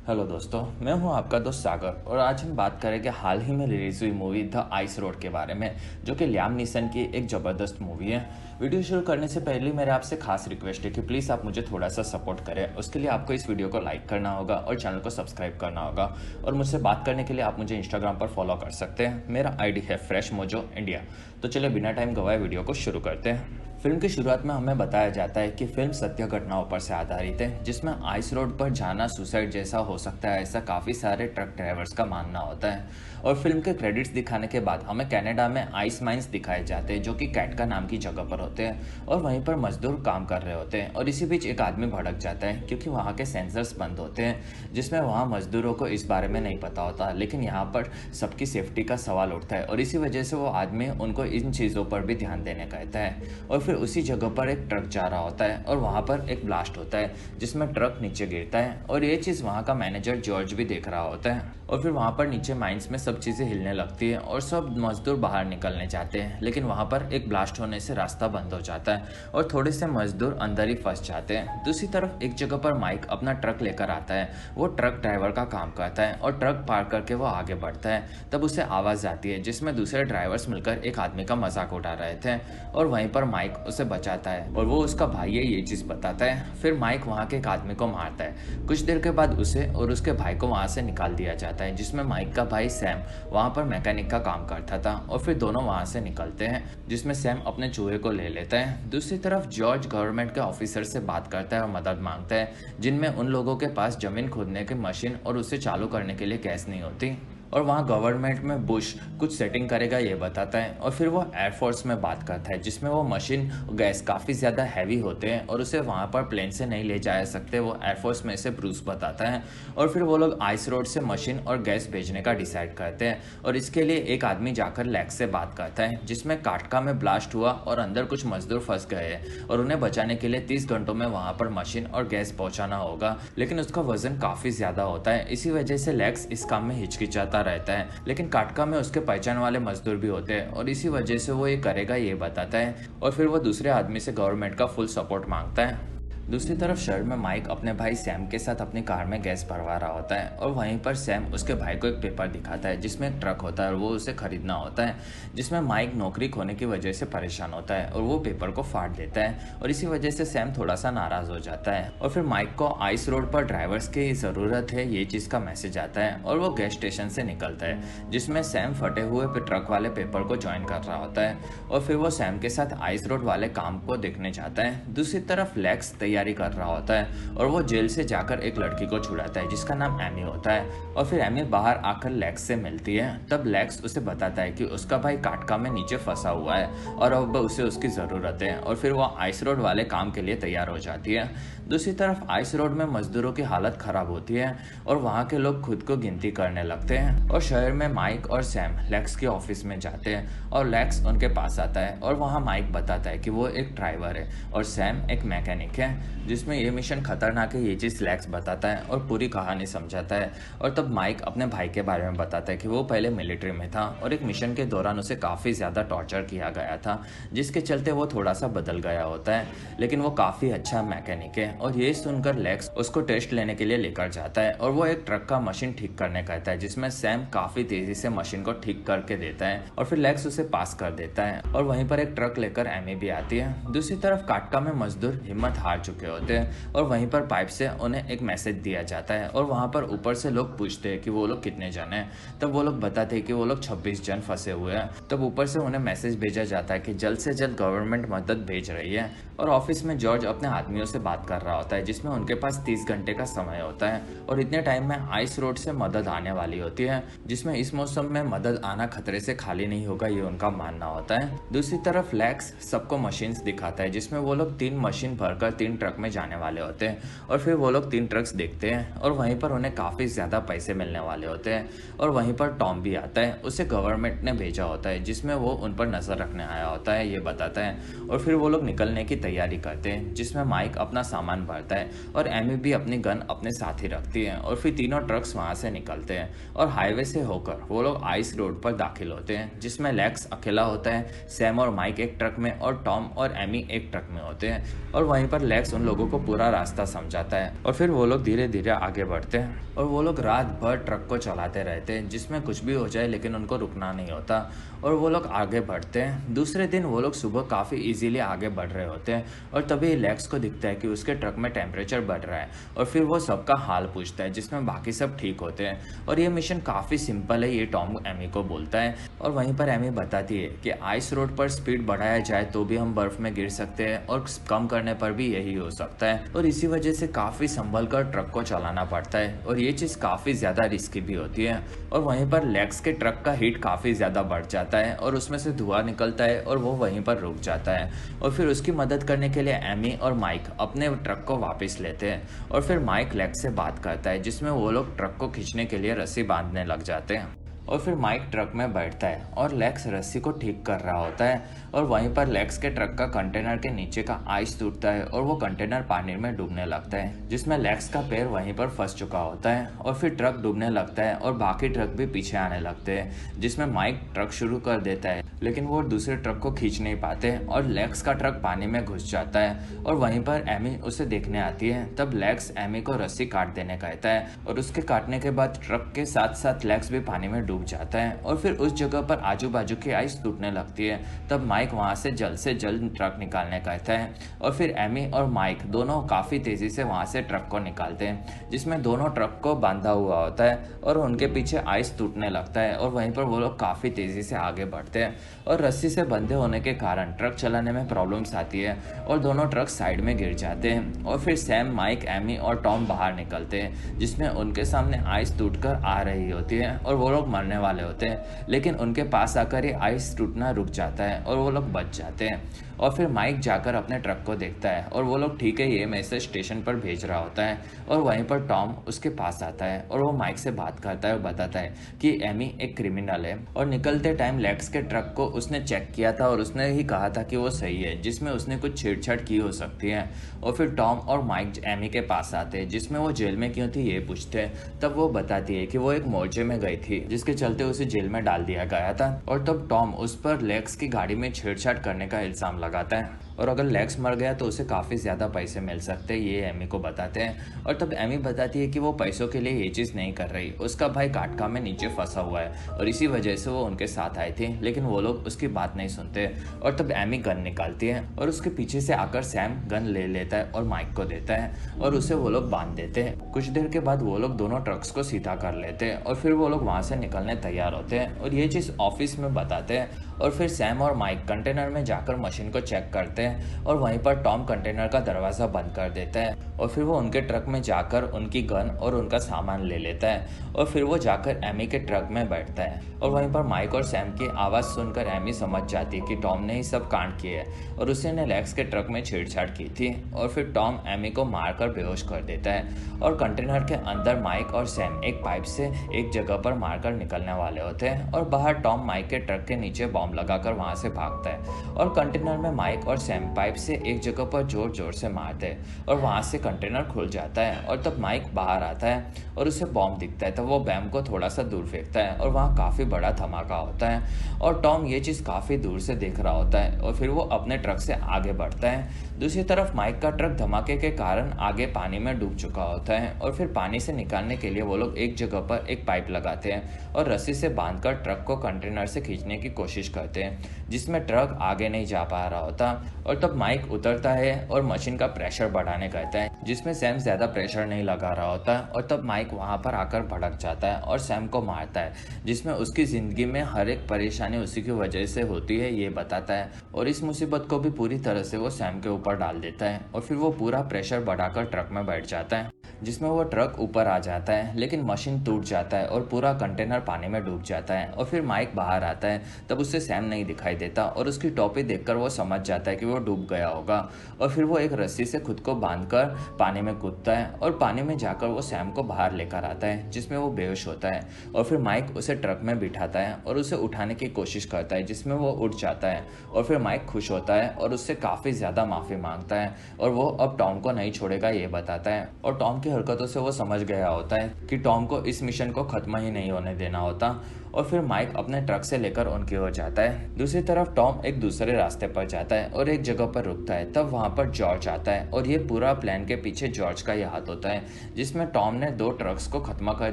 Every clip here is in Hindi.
हेलो दोस्तों, मैं हूं आपका दोस्त सागर और आज हम बात करेंगे हाल ही में रिलीज हुई मूवी द आइस रोड के बारे में, जो कि लियाम नीसन की एक ज़बरदस्त मूवी है। वीडियो शुरू करने से पहले मेरे आपसे खास रिक्वेस्ट है कि प्लीज़ आप मुझे थोड़ा सा सपोर्ट करें। उसके लिए आपको इस वीडियो को लाइक करना होगा और चैनल को सब्सक्राइब करना होगा, और मुझसे बात करने के लिए आप मुझे इंस्टाग्राम पर फॉलो कर सकते हैं। मेरा आईडी है फ्रेश मोजो इंडिया। तो चलिए बिना टाइम गवाए वीडियो को शुरू करते हैं। फिल्म की शुरुआत में हमें बताया जाता है कि फिल्म सत्य घटनाओं पर से आधारित है, जिसमें आइस रोड पर जाना सुसाइड जैसा हो सकता है, ऐसा काफ़ी सारे ट्रक ड्राइवर्स का मानना होता है। और फिल्म के क्रेडिट्स दिखाने के बाद हमें कनाडा में आइस माइंस दिखाए जाते हैं, जो कि कैटका नाम की जगह पर होते हैं, और वहीं पर मजदूर काम कर रहे होते हैं। और इसी बीच एक आदमी भड़क जाता है क्योंकि वहाँ के सेंसर्स बंद होते हैं, जिसमें वहाँ मजदूरों को इस बारे में नहीं पता होता, लेकिन यहाँ पर सबकी सेफ्टी का सवाल उठता है, और इसी वजह से वो आदमी उनको इन चीज़ों पर भी ध्यान देने कहता है। और फिर उसी जगह पर एक ट्रक जा रहा होता है और वहाँ पर एक ब्लास्ट होता है, जिसमें ट्रक नीचे गिरता है, और ये चीज़ वहाँ का मैनेजर जॉर्ज भी देख रहा होता है। और फिर वहाँ पर नीचे माइंस में सब चीज़ें हिलने लगती है और सब मजदूर बाहर निकलने जाते हैं, लेकिन वहाँ पर एक ब्लास्ट होने से रास्ता बंद हो जाता है और थोड़े से मजदूर अंदर ही फंस जाते हैं। दूसरी तरफ एक जगह पर माइक अपना ट्रक लेकर आता है। वो ट्रक ड्राइवर का काम करता है और ट्रक पार करके वो आगे बढ़ता है। तब उसे आवाज़ आती है, जिसमें दूसरे ड्राइवर्स मिलकर एक आदमी का मजाक उड़ा रहे थे, और वहीं पर माइक उसे बचाता है और वो उसका भाई है ये चीज़ बताता है। फिर माइक वहाँ के एक आदमी को मारता है। कुछ देर के बाद उसे और उसके भाई को वहाँ से निकाल दिया जाता है, जिसमें माइक का भाई सैम वहाँ पर मैकेनिक का काम करता था, और फिर दोनों वहाँ से निकलते हैं, जिसमें सैम अपने चूहे को ले लेता है। दूसरी तरफ जॉर्ज गवर्नमेंट के ऑफिसर से बात करता है और मदद मांगता है, जिनमें उन लोगों के पास जमीन खोदने की मशीन और उसे चालू करने के लिए गैस नहीं होती, और वहाँ गवर्नमेंट में बुश कुछ सेटिंग करेगा ये बताता है। और फिर वो एयरफोर्स में बात करता है, जिसमें वो मशीन गैस काफ़ी ज़्यादा हैवी होते हैं और उसे वहाँ पर प्लेन से नहीं ले जा सकते, वो एयरफोर्स में से ब्रूस बताता है। और फिर वो लोग आइस रोड से मशीन और गैस भेजने का डिसाइड करते हैं, और इसके लिए एक आदमी जाकर लैक्स से बात करता है, जिसमें काटका में ब्लास्ट हुआ और अंदर कुछ मजदूर फंस गए हैं, और उन्हें बचाने के लिए 30 घंटों में वहाँ पर मशीन और गैस पहुँचाना होगा, लेकिन उसका वजन काफ़ी ज़्यादा होता है। इसी वजह से लैक्स इस काम में हिचकिचाता रहता है, लेकिन काटका में उसके पहचान वाले मजदूर भी होते हैं, और इसी वजह से वो ये करेगा ये बताता है। और फिर वो दूसरे आदमी से गवर्नमेंट का फुल सपोर्ट मांगता है। दूसरी तरफ शहर में माइक अपने भाई सैम के साथ अपनी कार में गैस भरवा रहा होता है, और वहीं पर सैम उसके भाई को एक पेपर दिखाता है, जिसमें एक ट्रक होता है और वो उसे खरीदना होता है, जिसमें माइक नौकरी खोने की वजह से परेशान होता है और वो पेपर को फाड़ देता है, और इसी वजह से सैम थोड़ा सा नाराज हो जाता है। और फिर माइक को आइस रोड पर ड्राइवर्स की ज़रूरत है ये चीज़ का मैसेज आता है, और वो गैस स्टेशन से निकलता है, जिसमें सैम फटे हुए ट्रक वाले पेपर को ज्वाइन कर रहा होता है, और फिर वो सैम के साथ आइस रोड वाले काम को देखने जाता है। दूसरी तरफ लैक्स तैयारी कर रहा होता है, और वो जेल से जाकर एक लड़की को छुड़ाता है, जिसका नाम एमी होता है, और फिर एमी बाहर आकर लैक्स से मिलती है। तब लैक्स उसे बताता है कि उसका भाई काटका में नीचे फंसा हुआ है और अब उसे उसकी ज़रूरत है, और फिर वो आइस रोड वाले काम के लिए तैयार हो जाती है। दूसरी तरफ आइस रोड में मजदूरों की हालत खराब होती है, और वहाँ के लोग खुद को गिनती करने लगते हैं, और शहर में माइक और सैम लैक्स के ऑफिस में जाते हैं, और लैक्स उनके पास आता है, और वहाँ माइक बताता है कि वो एक ड्राइवर है और सैम एक मैकेनिक है, जिसमें ये मिशन खतरनाक है ये चीज़ लैक्स बताता है और पूरी कहानी समझाता है। और तब माइक अपने भाई के बारे में बताता है कि वो पहले मिलिट्री में था और एक मिशन के दौरान उसे काफ़ी ज़्यादा टॉर्चर किया गया था, जिसके चलते वो थोड़ा सा बदल गया होता है, लेकिन वो काफ़ी अच्छा मैकेनिक है। और ये सुनकर लैक्स उसको टेस्ट लेने के लिए लेकर जाता है, और वो एक ट्रक का मशीन ठीक करने कहता है, जिसमें सैम काफ़ी तेज़ी से मशीन को ठीक करके देता है, और फिर लैक्स उसे पास कर देता है, और वहीं पर एक ट्रक लेकर एमी भी आती है। दूसरी तरफ काटका में मजदूर हिम्मत हार चुके होते हैं, और वहीं पर पाइप से उन्हें एक मैसेज दिया जाता है, और वहाँ पर ऊपर से लोग पूछते हैं कि वो लोग कितने जन हैं। तब वो लोग बताते हैं कि वो लोग 26 जन फंसे हुए हैं। तब ऊपर से उन्हें मैसेज भेजा जाता है कि जल्द से जल्द गवर्नमेंट मदद भेज रही है। और ऑफिस में जॉर्ज अपने आदमियों से बात कर रहा होता है, जिसमें उनके पास 30 घंटे का समय होता है, और इतने टाइम में आइस रोड से मदद आने वाली होती है, जिसमें इस मौसम में मदद आना खतरे से खाली नहीं होगा ये उनका मानना होता है। दूसरी तरफ लैक्स सबको मशीन्स दिखाता है, जिसमें वो लोग 3 मशीन भरकर 3 ट्रक में जाने वाले होते हैं, और फिर वो लोग 3 ट्रक्स देखते हैं, और वहीं पर उन्हें काफ़ी ज़्यादा पैसे मिलने वाले होते हैं। और वहीं पर टॉम भी आता है, उसे गवर्नमेंट ने भेजा होता है, जिसमें वो उन पर नज़र रखने आया होता है ये बताता है। और फिर वो लोग निकलने की तैयारी करते हैं, जिसमें माइक अपना सामान भरता है और एमी भी अपनी गन अपने साथ ही रखती है, और फिर तीनों ट्रक्स वहाँ से निकलते हैं, और हाईवे से होकर वो लोग आइस रोड पर दाखिल होते हैं, जिसमें लैक्स अकेला होता है, सैम और माइक एक ट्रक में और टॉम और एमी एक ट्रक में होते हैं। और वहीं पर लैक्स उन लोगों को पूरा रास्ता समझाता है और फिर वो लोग धीरे धीरे आगे बढ़ते हैं और वो लोग रात भर ट्रक को चलाते रहते हैं, जिसमें कुछ भी हो जाए लेकिन उनको रुकना नहीं होता और वो लोग आगे बढ़ते हैं। दूसरे दिन वो लोग सुबह काफ़ी इजीली आगे बढ़ रहे होते हैं और तभी लेक्स को दिखता है कि उसके ट्रक में टेम्परेचर बढ़ रहा है और फिर वो सबका हाल पूछता है, जिसमें बाकी सब ठीक होते हैं और ये मिशन काफ़ी सिंपल है, ये टॉम एमी को बोलता है। और वहीं पर एमी बताती है कि आइस रोड पर स्पीड बढ़ाया जाए तो भी हम बर्फ में गिर सकते हैं और कम करने पर भी यही हो सकता है और इसी वजह से काफ़ी संभल कर ट्रक को चलाना पड़ता है और ये चीज़ काफ़ी ज़्यादा रिस्की भी होती है। और वहीं पर लेक्स के ट्रक का हीट काफ़ी ज़्यादा बढ़ जाता है और उसमें से धुआं निकलता है और वो वहीं पर रुक जाता है और फिर उसकी मदद करने के लिए एमी और माइक अपने ट्रक को वापस लेते हैं और फिर माइक लेक्स से बात करता है, जिसमें वो लोग ट्रक को खींचने के लिए रस्सी बांधने लग जाते हैं और फिर माइक ट्रक में बैठता है और लेक्स रस्सी को ठीक कर रहा होता है और वहीं पर लेक्स के ट्रक का कंटेनर के नीचे का आइस टूटता है और वो कंटेनर पानी में डूबने लगता है, जिसमें लेक्स का पैर वहीं पर फंस चुका होता है और फिर ट्रक डूबने लगता है और बाकी ट्रक भी पीछे आने लगते हैं, जिसमें माइक ट्रक शुरू कर देता है लेकिन वो दूसरे ट्रक को खींच नहीं पाते और लेक्स का ट्रक पानी में घुस जाता है और वहीं पर एमी उसे देखने आती है। तब लेक्स एमी को रस्सी काट देने कहता है और उसके काटने के बाद ट्रक के साथ साथ लेक्स भी पानी में डूब जाता है और फिर उस जगह पर आजू बाजू की आइस टूटने लगती है। तब माइक वहां से जल्द ट्रक निकालने कहता है और फिर एमी और माइक दोनों काफी तेजी से वहां से ट्रक को निकालते हैं, जिसमें दोनों ट्रक को बांधा हुआ होता है और उनके पीछे आइस टूटने लगता है और वहीं पर वो लोग काफी तेजी से आगे बढ़ते हैं और रस्सी से बंधे होने के कारण ट्रक चलाने में प्रॉब्लम्स आती है और दोनों ट्रक साइड में गिर जाते हैं और फिर सैम, माइक, एमी और टॉम बाहर निकलते हैं, जिसमें उनके सामने आइस टूटकर आ रही होती है और वो लोग मरने वाले होते हैं, लेकिन उनके पास आकर ये आइस टूटना रुक जाता है और वो लोग बच जाते हैं। और फिर माइक जाकर अपने ट्रक को देखता है और वो लोग ठीक है ये मैसेज स्टेशन पर भेज रहा होता है और वहीं पर टॉम उसके पास आता है और वो माइक से बात करता है और बताता है कि एमी एक क्रिमिनल है और निकलते टाइम लेक्स के ट्रक को उसने चेक किया था और उसने ही कहा था कि वो सही है, जिसमें उसने कुछ छेड़छाड़ की हो सकती है। और फिर टॉम और माइक एमी के पास आते हैं, जिसमें वो जेल में क्यों थी ये पूछते हैं। तब वो बताती है कि वो एक मोर्चे में गई थी जिसके चलते उसे जेल में डाल दिया गया था और तब टॉम उस पर लेक्स की गाड़ी में छेड़छाड़ करने का इल्जाम लगाता है और अगर लेक्स मर गया तो उसे काफ़ी ज़्यादा पैसे मिल सकते हैं, ये एमी को बताते हैं। और तब एमी बताती है कि वो पैसों के लिए ये चीज़ नहीं कर रही, उसका भाई काटका में नीचे फंसा हुआ है और इसी वजह से वो उनके साथ आई थी, लेकिन वो लोग उसकी बात नहीं सुनते। और तब एमी गन निकालती है और उसके पीछे से आकर सैम गन ले लेता है और माइक को देता है और उसे वो लोग बांध देते हैं। कुछ देर के बाद वो लोग दोनों ट्रक्स को सीधा कर लेते हैं और फिर वो लोग वहाँ से निकलने तैयार होते हैं और ये चीज़ ऑफिस में बताते हैं। और फिर सैम और माइक कंटेनर में जाकर मशीन को चेक करते हैं और वहीं पर टॉम कंटेनर का दरवाज़ा बंद कर देता है और फिर वो उनके ट्रक में जाकर उनकी गन और उनका सामान ले लेता है और फिर वो जाकर एमी के ट्रक में बैठता है और वहीं पर माइक और सैम की आवाज़ सुनकर एमी समझ जाती है कि टॉम ने ही सब कांड किए और उसी ने लेक्स के ट्रक में छेड़छाड़ की थी। और फिर टॉम एमी को मारकर बेहोश कर देता है और कंटेनर के अंदर माइक और सैम एक पाइप से एक जगह पर मारकर निकलने वाले होते हैं और बाहर टॉम माइक के ट्रक के नीचे बॉम्ब लगाकर वहां से भागता है और कंटेनर में माइक और सैम पाइप से एक जगह पर जोर जोर से मारते हैं और वहां से कंटेनर खुल जाता है और तब माइक बाहर आता है और उसे बॉम्ब दिखता है। तब वो बम को थोड़ा सा दूर फेंकता है और वहाँ काफ़ी बड़ा धमाका होता है और टॉम ये चीज़ काफ़ी दूर से देख रहा होता है और फिर वो अपने ट्रक से आगे बढ़ता है। दूसरी तरफ माइक का ट्रक धमाके के कारण आगे पानी में डूब चुका होता है और फिर पानी से निकालने के लिए वो लोग एक जगह पर एक पाइप लगाते हैं और रस्सी से बांधकर ट्रक को कंटेनर से खींचने की कोशिश करते हैं, जिसमें ट्रक आगे नहीं जा पा रहा होता। और तब माइक उतरता है और मशीन का प्रेशर बढ़ाने कहता है, जिसमें सैम ज़्यादा प्रेशर नहीं लगा रहा होता और तब माइक वहाँ पर आकर भड़क जाता है और सैम को मारता है, जिसमें उसकी ज़िंदगी में हर एक परेशानी उसी की वजह से होती है ये बताता है और इस मुसीबत को भी पूरी तरह से वो सैम के ऊपर डाल देता है और फिर वो पूरा प्रेशर बढ़ाकर ट्रक में बैठ जाता है, जिसमें वो ट्रक ऊपर आ जाता है लेकिन मशीन टूट जाता है और पूरा कंटेनर पानी में डूब जाता है। और फिर माइक बाहर आता है, तब उससे सैम नहीं दिखाई देता और उसकी टोपी देखकर वो समझ जाता है कि वो डूब गया होगा और फिर वो एक रस्सी से खुद को बांधकर पानी में कूदता है और पानी में जाकर वो सैम को बाहर लेकर आता है, जिसमें वो बेहोश होता है और फिर माइक उसे ट्रक में बिठाता है और उसे उठाने की कोशिश करता है, जिसमें वो उठ जाता है और फिर माइक खुश होता है और उससे काफ़ी ज़्यादा माफ़ी मांगता है और वो अब टॉम को नहीं छोड़ेगा ये बताता है। और टॉम की हरकतों से वो समझ गया होता है कि टॉम को इस मिशन को ख़त्म ही नहीं होने देना होता और फिर माइक अपने ट्रक से लेकर उनकी ओर जाता है। दूसरी तरफ टॉम एक दूसरे रास्ते पर जाता है और एक जगह पर रुकता है। तब वहां पर जॉर्ज आता है और ये पूरा प्लान के पीछे जॉर्ज का ही हाथ होता है, जिसमें टॉम ने 2 ट्रक्स को खत्म कर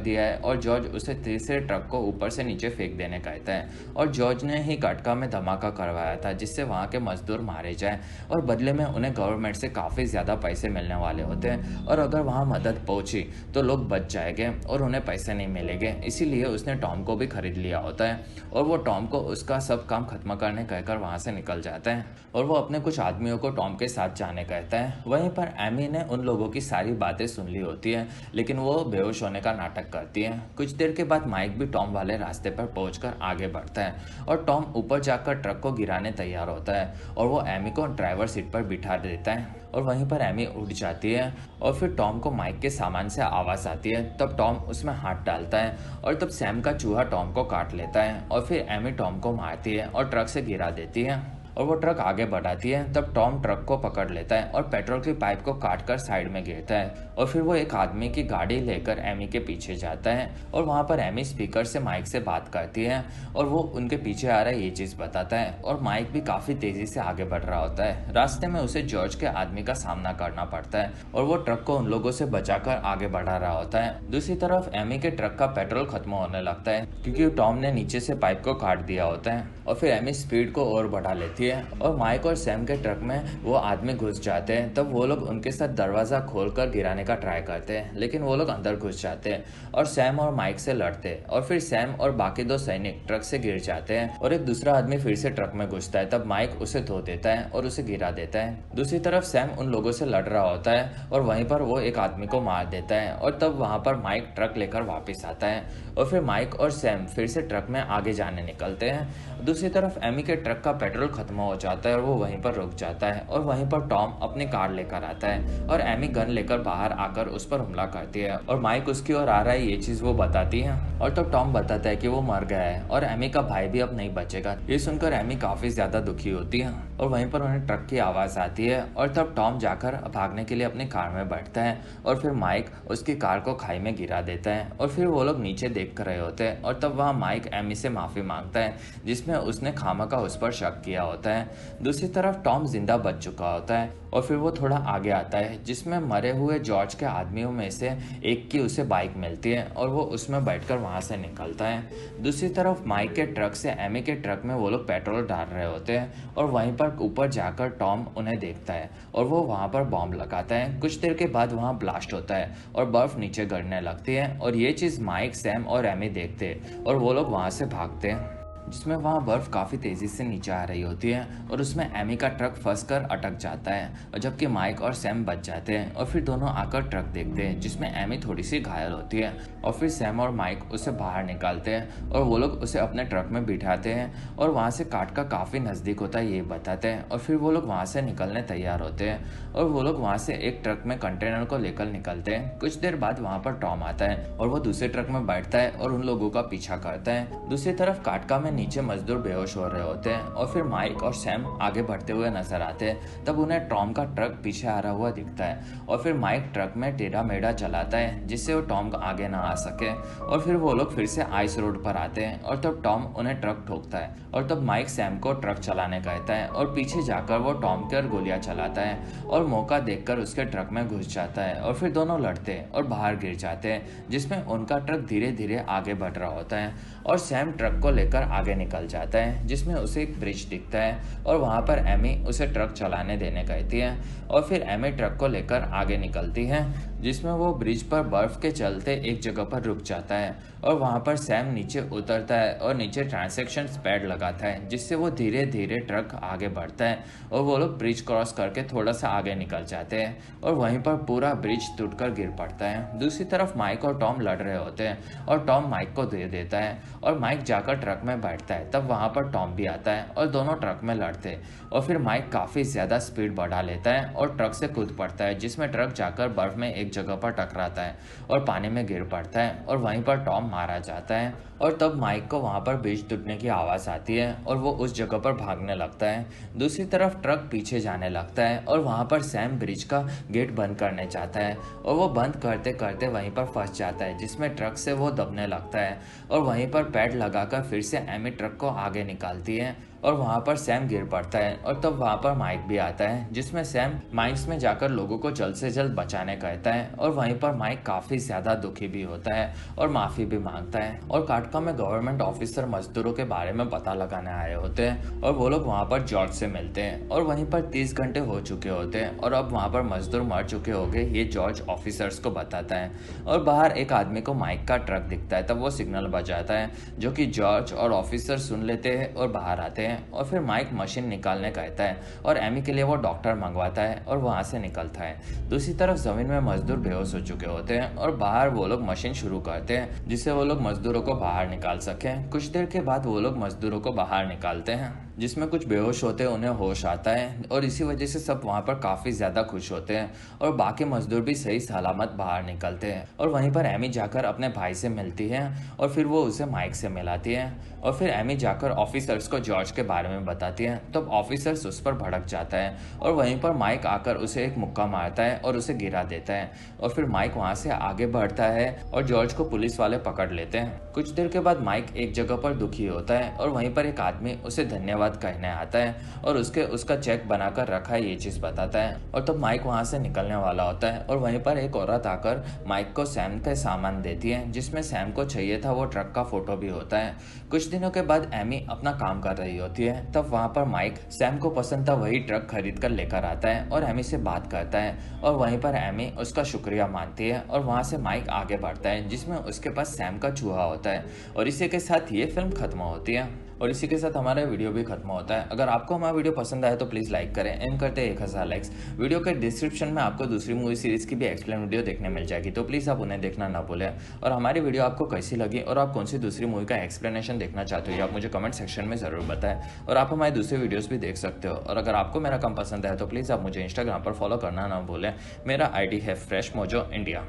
दिया है और जॉर्ज उसे तीसरे ट्रक को ऊपर से नीचे फेंक देने कहता है। और जॉर्ज ने ही कटका में धमाका करवाया था जिससे वहां के मजदूर मारे जाए और बदले में उन्हें गवर्नमेंट से काफी ज्यादा पैसे मिलने वाले होते हैं और अगर वहां मदद पहुंची तो लोग बच जाएंगे और उन्हें पैसे नहीं मिलेंगे। इसीलिए उसने टॉम को भी खरीद लिया होता है और वो टॉम को उसका सब काम खत्म करने कहकर वहां से निकल जाता है और वो अपने कुछ आदमियों को टॉम के साथ जाने कहता है। वहीं पर एमी ने उन लोगों की सारी बातें सुन ली होती है, लेकिन वो बेहोश होने का नाटक करती है। कुछ देर के बाद माइक भी टॉम वाले रास्ते पर पहुंचकर आगे बढ़ता है और टॉम ऊपर जाकर ट्रक को गिराने तैयार होता है और वो एमी को ड्राइवर सीट पर बिठा देता है और वहीं पर एमी उठ जाती है और फिर टॉम को माइक के सामान से आवाज आती है। तब टॉम उसमें हाथ डालता है और तब सैम का चूहा टॉम को काट लेता है और फिर एमी टॉम को मारती है और ट्रक से गिरा देती है और वो ट्रक आगे बढ़ाती है। तब टॉम ट्रक को पकड़ लेता है और पेट्रोल की पाइप को काट कर साइड में गिरता है और फिर वो एक आदमी की गाड़ी लेकर एमी के पीछे जाता है और वहां पर एमी स्पीकर से माइक से बात करती है और वो उनके पीछे आ रहा है ये चीज बताता है और माइक भी काफी तेजी से आगे बढ़ रहा होता है। रास्ते में उसे जॉर्ज के आदमी का सामना करना पड़ता है और वो ट्रक को उन लोगों से बचाकर आगे बढ़ा रहा होता है। दूसरी तरफ एमी के ट्रक का पेट्रोल खत्म होने लगता है क्योंकि टॉम ने नीचे से पाइप को काट दिया होता है और फिर एमी स्पीड को और बढ़ा लेती है और माइक और सैम के ट्रक में वो आदमी घुस जाते हैं। तब वो लोग उनके साथ दरवाजा खोलकर गिराने का ट्राई करते हैं, लेकिन वो लोग अंदर घुस जाते हैं और सैम और माइक से लड़ते हैं और फिर सैम और बाकी 2 सैनिक ट्रक से गिर जाते हैं और एक दूसरा आदमी फिर से ट्रक में घुसता है। तब माइक उसे धो देता है और उसे गिरा देता है। दूसरी तरफ सैम उन लोगों से लड़ रहा होता है और वहीं पर वो एक आदमी को मार देता है और तब वहां पर माइक ट्रक लेकर वापस आता है और फिर माइक और सैम फिर से ट्रक में आगे जाने निकलते हैं। दूसरी तरफ एमी के ट्रक का पेट्रोल खत्म हो जाता है और वो वहीं पर रुक जाता है और वहीं पर टॉम अपनी कार लेकर आता है और एमी गन लेकर बाहर आकर उस पर हमला करती है और माइक उसकी ओर आ रहा है ये चीज वो बताती है और तब टॉम बताता है कि वो मर गया है और एमी का भाई भी अब नहीं बचेगा। ये सुनकर एमी काफी ज्यादा दुखी होती है और वहीं पर उन्हें ट्रक की आवाज आती है और तब टॉम जाकर भागने के लिए अपनी कार में बैठता है और फिर माइक उसकी कार को खाई में गिरा देता है और फिर वो लोग नीचे देख कर रहे होते हैं और तब वहाँ माइक एमी से माफी मांगता है जिसमें उसने खामखा उस पर शक किया होता है। दूसरी तरफ टॉम जिंदा बच चुका होता है और फिर वो थोड़ा आगे आता है जिसमें मरे हुए जॉर्ज के आदमियों में से एक की उसे बाइक मिलती है और वो उसमें बैठकर वहां से निकलता है। दूसरी तरफ माइक के ट्रक से एमी के ट्रक में वो लोग पेट्रोल डाल रहे होते हैं और वहीं पर ऊपर जाकर टॉम उन्हें देखता है और वो वहां पर बॉम्ब लगाता है। कुछ देर के बाद वहां ब्लास्ट होता है और बर्फ नीचे गिरने लगती है और ये चीज माइक, सैम और एमी देखते हैं और वो लोग वहां से भागते हैं जिसमें वहाँ बर्फ काफ़ी तेज़ी से नीचे आ रही होती है और उसमें एमी का ट्रक फंसकर अटक जाता है और जबकि माइक और सैम बच जाते हैं और फिर दोनों आकर ट्रक देखते हैं जिसमें एमी थोड़ी सी घायल होती है और फिर सैम और माइक उसे बाहर निकालते हैं और वो लोग उसे अपने ट्रक में बिठाते हैं और वहाँ से काट का काफ़ी नज़दीक होता है ये बताते हैं और फिर वो लोग वहाँ से निकलने तैयार होते हैं और वो लोग वहाँ से एक ट्रक में कंटेनर को लेकर निकलते हैं। कुछ देर बाद वहाँ पर टॉम आता है और वो दूसरे ट्रक में बैठता है और उन लोगों का पीछा करता है। दूसरी तरफ काटका में नीचे मजदूर बेहोश हो रहे होते हैं और फिर माइक और सैम आगे बढ़ते हुए नजर आते हैं। तब उन्हें टॉम का ट्रक पीछे आ रहा हुआ दिखता है और फिर माइक ट्रक में टेढ़ा मेढ़ा चलाता है जिससे वो टॉम आगे ना आ सके और फिर वो लोग फिर से आइस रोड पर आते हैं और तब टॉम उन्हें ट्रक ठोकता है और तब माइक सैम को ट्रक चलाने कहता है और पीछे जाकर वो टॉम पर गोलियां चलाता है और मौका देखकर उसके ट्रक में घुस जाता है और फिर दोनों लड़ते हैं और बाहर गिर जाते हैं जिसमें उनका ट्रक धीरे धीरे आगे बढ़ रहा होता है और सैम ट्रक को लेकर आगे निकल जाता है जिसमें उसे एक ब्रिज दिखता है और वहां पर एमी उसे ट्रक चलाने देने कहती है और फिर एमी ट्रक को लेकर आगे निकलती है जिसमें वो ब्रिज पर बर्फ के चलते एक जगह पर रुक जाता है और वहां पर सैम नीचे उतरता है और नीचे ट्रांसैक्शन पैड लगाता है जिससे वो धीरे धीरे ट्रक आगे बढ़ता है और वो लोग ब्रिज क्रॉस करके थोड़ा सा आगे निकल जाते हैं और वहीं पर पूरा ब्रिज टूटकर गिर पड़ता है। दूसरी तरफ माइक और टॉम लड़ रहे होते हैं और टॉम माइक को दे देता है और माइक जाकर ट्रक में बैठता है। तब वहां पर टॉम भी आता है और दोनों ट्रक में लड़ते हैं और फिर माइक काफी ज्यादा स्पीड बढ़ा लेता है और ट्रक से कूद पड़ता है जिसमें ट्रक जाकर बर्फ में एक जगह पर टकराता है और पानी में गिर पड़ता है और वहीं पर टॉम मारा जाता है। और तब माइक को वहां पर ब्रिज टूटने की आवाज़ आती है और वो उस जगह पर भागने लगता है। दूसरी तरफ ट्रक पीछे जाने लगता है और वहां पर सैम ब्रिज का गेट बंद करने चाहता है और वो बंद करते करते वहीं पर फंस जाता है, जिसमें ट्रक से वो दबने लगता है और वहीं पर पैड लगाकर फिर से एमी ट्रक को आगे निकालती है और वहां पर सैम गिर पड़ता है। और तब वहां पर माइक भी आता है, जिसमें सैम माइंस में जाकर लोगों को जल्द से जल्द बचाने कहता है और वहीं पर माइक काफी ज्यादा दुखी भी होता है और माफी भी मांगता है। और काटका में गवर्नमेंट ऑफिसर मजदूरों के बारे में पता लगाने आए होते हैं और वो लोग वहां पर जॉर्ज से मिलते हैं और वहीं पर 30 घंटे हो चुके होते हैं और अब वहां पर मजदूर मर चुके होंगे, ये जॉर्ज ऑफिसर्स को बताता है। और बाहर एक आदमी को माइक का ट्रक दिखता है, तब वो सिग्नल बजाता है जो कि जॉर्ज और ऑफिसर सुन लेते हैं और बाहर आते हैं। और फिर माइक मशीन निकालने कहता है और एमी के लिए वो डॉक्टर मंगवाता है और वहां से निकलता है। दूसरी तरफ जमीन में मजदूर बेहोश हो चुके होते हैं और बाहर वो लोग मशीन शुरू करते हैं जिससे वो लोग मजदूरों को बाहर निकाल सके। कुछ देर के बाद वो लोग मजदूरों को बाहर निकालते हैं, जिसमें कुछ बेहोश होते हैं, उन्हें होश आता है और इसी वजह से सब वहां पर काफी ज्यादा खुश होते हैं और बाकी मजदूर भी सही सलामत बाहर निकलते हैं। और वहीं पर एमी जाकर अपने भाई से मिलती है और फिर वो उसे माइक से मिलाती है और फिर एमी जाकर ऑफिसर्स को जॉर्ज के बारे में बताती है। तब ऑफिसर्स उस पर भड़क जाता है और वहीं पर माइक आकर उसे एक मुक्का मारता है और उसे गिरा देता है और फिर माइक वहां से आगे बढ़ता है और जॉर्ज को पुलिस वाले पकड़ लेते हैं। कुछ देर के बाद माइक एक जगह पर दुखी होता है और वहीं पर एक आदमी उसे धन्यवाद कहने आता है और उसका चेक बनाकर रखा है ये चीज बताता है। और तब माइक वहां से निकलने वाला होता है और वहीं पर एक औरत आकर माइक को सैम का सामान देती है, जिसमें सैम को चाहिए था वो ट्रक का फोटो भी होता है। कुछ दिनों के बाद एमी अपना काम कर रही होती है, तब वहां पर माइक सैम को पसंद था वही ट्रक खरीद कर लेकर आता है और एमी से बात करता है और वहीं पर एमी उसका शुक्रिया मानती है और वहां से माइक आगे बढ़ता है, जिसमें उसके पास सैम का चूहा होता है। और इसी के साथ ये फिल्म खत्म होती है और इसी के साथ हमारा वीडियो भी खत्म होता है। अगर आपको हमारा वीडियो पसंद आया तो प्लीज़ लाइक करें, एम करते हैं 1000 लाइक्स। वीडियो के डिस्क्रिप्शन में आपको दूसरी मूवी सीरीज की भी एक्सप्लेन वीडियो देखने मिल जाएगी, तो प्लीज़ आप उन्हें देखना ना भूलें। और हमारी वीडियो आपको कैसी लगी और आप कौन सी दूसरी मूवी का एक्सप्लेनेशन देखना चाहते हो आप मुझे कमेंट सेक्शन में ज़रूर बताएं। और आप हमारे दूसरे वीडियोज़ भी देख सकते हो। और अगर आपको मेरा काम पसंद आया तो प्लीज़ आप मुझे इंस्टाग्राम पर फॉलो करना ना भूलें। मेरा ID है फ्रेश मोजो इंडिया।